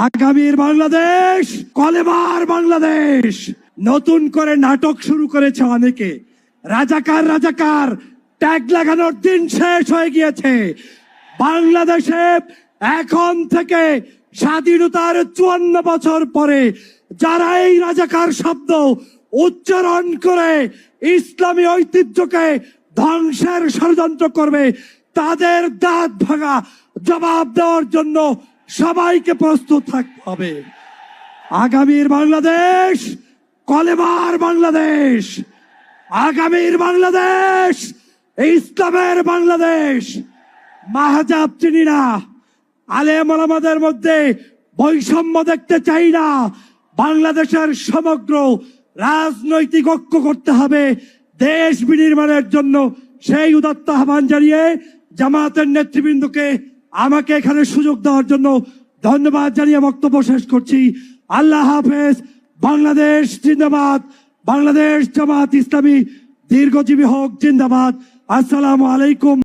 আগামীর বাংলাদেশ কলেমার বাংলাদেশ। নতুন করে নাটক শুরু করেছে অনেকে। রাজাকার রাজাকার ট্যাগ লাগানোর দিন শেষ হয়ে গিয়েছে। বাংলাদেশে এখন থেকে স্বাধীনতার 54 বছর পরে যারা এই রাজাকার শব্দ উচ্চারণ করে ইসলামী ঐতিহ্যকে ধ্বংসের ষড়যন্ত্র করবে, তাদের দাঁত ভাঙা জবাব দেওয়ার জন্য সবাইকে প্রস্তুত থাকতে হবে। আগামীর বাংলাদেশ কলেমার বাংলাদেশ। আগামীর বাংলাদেশ ইসলামের বাংলাদেশ। মাহজাব চিনি না, আলেম ওলামাদের মধ্যে বৈষম্য দেখতে চাই না। বাংলাদেশের সমগ্র রাজনৈতিক ঐক্য করতে হবে দেশ বিনির্মাণের জন্য। সেই উদাত্ত আহ্বান জানিয়ে জামাতের নেতৃবৃন্দকে আমাকে এখানে সুযোগ দেওয়ার জন্য ধন্যবাদ জানিয়ে বক্তব্য শেষ করছি। আল্লাহ হাফেজ। বাংলাদেশ জিন্দাবাদ। বাংলাদেশ জামাত ইসলামী দীর্ঘজীবী হোক। জিন্দাবাদ। আসসালামু আলাইকুম।